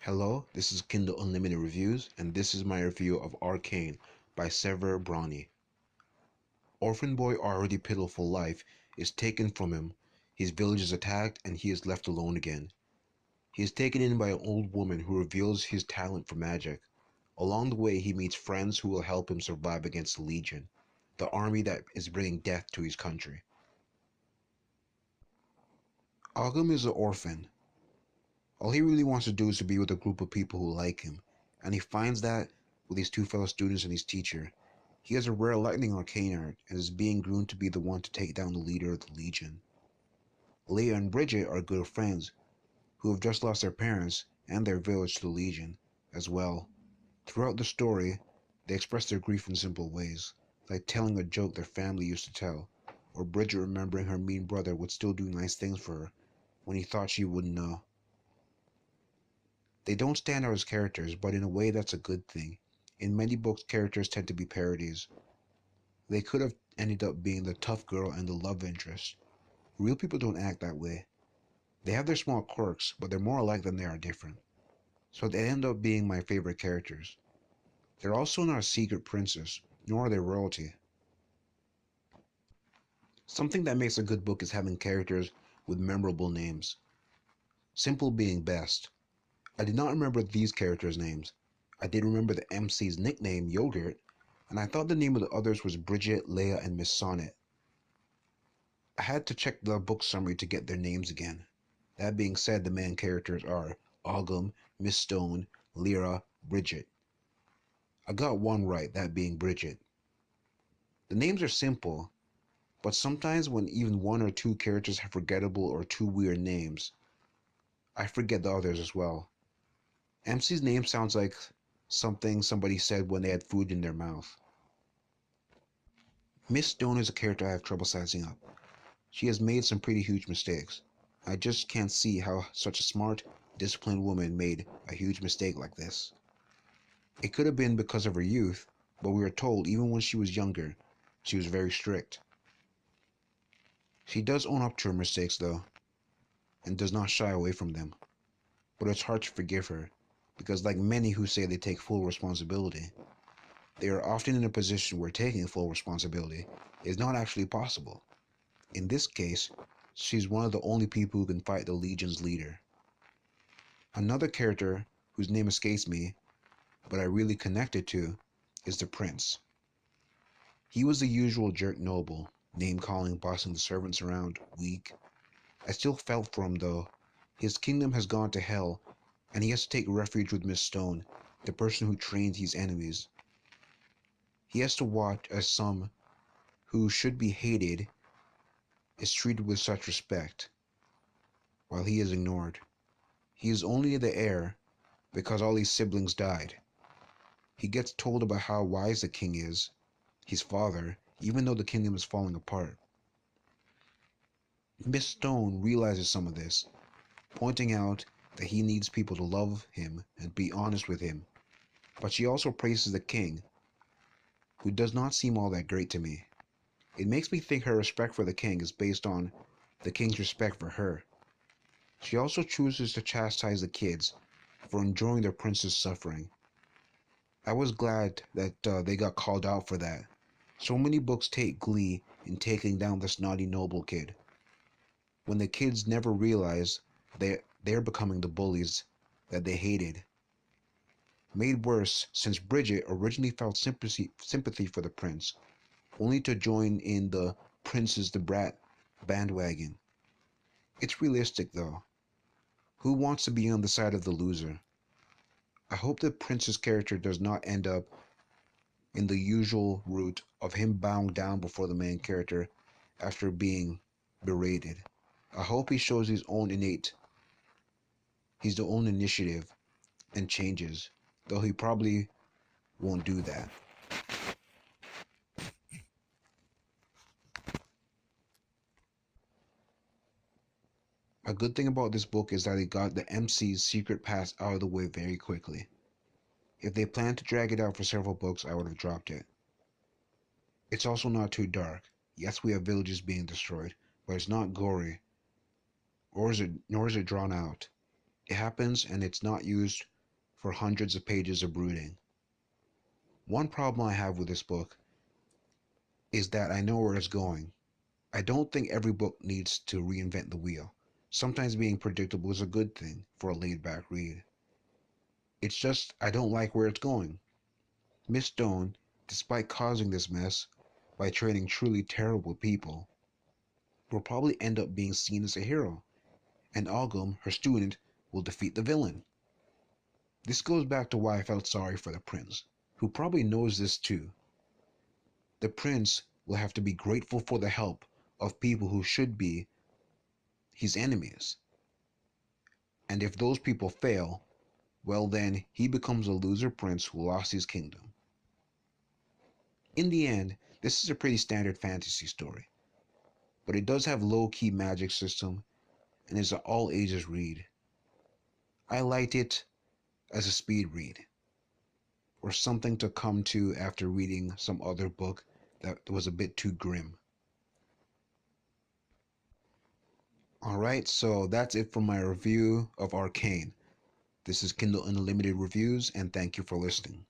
Hello, this is Kindle Unlimited Reviews, and this is my review of Arcane by Sever Bronny. Orphan boy already pitiful life is taken from him, his village is attacked, and he is left alone again. He is taken in by an old woman who reveals his talent for magic. Along the way, he meets friends who will help him survive against the Legion, the army that is bringing death to his country. Agam is an orphan. All he really wants to do is to be with a group of people who like him, and he finds that with his two fellow students and his teacher. He has a rare lightning arcane art and is being groomed to be the one to take down the leader of the Legion. Leah and Bridget are good friends who have just lost their parents and their village to the Legion as well. Throughout the story, they express their grief in simple ways, like telling a joke their family used to tell, or Bridget remembering her mean brother would still do nice things for her when he thought she wouldn't know. They don't stand out as characters, but in a way that's a good thing. In many books, characters tend to be parodies. They could have ended up being the tough girl and the love interest. Real people don't act that way. They have their small quirks, but they're more alike than they are different. So they end up being my favorite characters. They're also not a secret princess, nor are they royalty. Something that makes a good book is having characters with memorable names. Simple being best. I did not remember these characters' names. I did remember the MC's nickname, Yogurt, and I thought the name of the others was Bridget, Leia, and Miss Sonnet. I had to check the book summary to get their names again. That being said, the main characters are Ogum, Miss Stone, Lyra, Bridget. I got one right, that being Bridget. The names are simple, but sometimes when even one or two characters have forgettable or too weird names, I forget the others as well. MC's name sounds like something somebody said when they had food in their mouth. Miss Stone is a character I have trouble sizing up. She has made some pretty huge mistakes. I just can't see how such a smart, disciplined woman made a huge mistake like this. It could have been because of her youth, but we are told even when she was younger, she was very strict. She does own up to her mistakes though, and does not shy away from them. But it's hard to forgive her, because like many who say they take full responsibility, they are often in a position where taking full responsibility is not actually possible. In this case, she's one of the only people who can fight the Legion's leader. Another character whose name escapes me, but I really connected to, is the prince. He was the usual jerk noble, name-calling, bossing the servants around, weak. I still felt for him though. His kingdom has gone to hell, and he has to take refuge with Miss Stone, the person who trained his enemies. He has to watch as some who should be hated is treated with such respect, while he is ignored. He is only the heir because all his siblings died. He gets told about how wise the king is, his father, even though the kingdom is falling apart. Miss Stone realizes some of this, pointing out that he needs people to love him and be honest with him, but she also praises the king, who does not seem all that great to me. It makes me think her respect for the king is based on the king's respect for her. She also chooses to chastise the kids for enjoying their prince's suffering. I was glad that they got called out for that. So many books take glee in taking down this naughty noble kid, when the kids never realize they're becoming the bullies that they hated. Made worse since Bridget originally felt sympathy for the prince, only to join in the Prince is the Brat bandwagon. It's realistic though. Who wants to be on the side of the loser? I hope the prince's character does not end up in the usual route of him bowing down before the main character after being berated. I hope he shows his own initiative and changes, though he probably won't do that. A good thing about this book is that it got the MC's secret past out of the way very quickly. If they planned to drag it out for several books, I would have dropped it. It's also not too dark. Yes, we have villages being destroyed, but it's not gory, nor is it drawn out. It happens and it's not used for hundreds of pages of brooding. One problem I have with this book is that I know where it's going. I don't think every book needs to reinvent the wheel. Sometimes being predictable is a good thing for a laid-back read. It's just I don't like where it's going. Miss Stone, despite causing this mess by training truly terrible people, will probably end up being seen as a hero, and Ogum, her student, will defeat the villain. This goes back to why I felt sorry for the prince, who probably knows this too. The prince will have to be grateful for the help of people who should be his enemies. And if those people fail, well then he becomes a loser prince who lost his kingdom. In the end, this is a pretty standard fantasy story, but it does have low-key magic system and is an all-ages read. I liked it as a speed read, or something to come to after reading some other book that was a bit too grim. Alright, so that's it for my review of Arcane. This is Kindle Unlimited Reviews, and thank you for listening.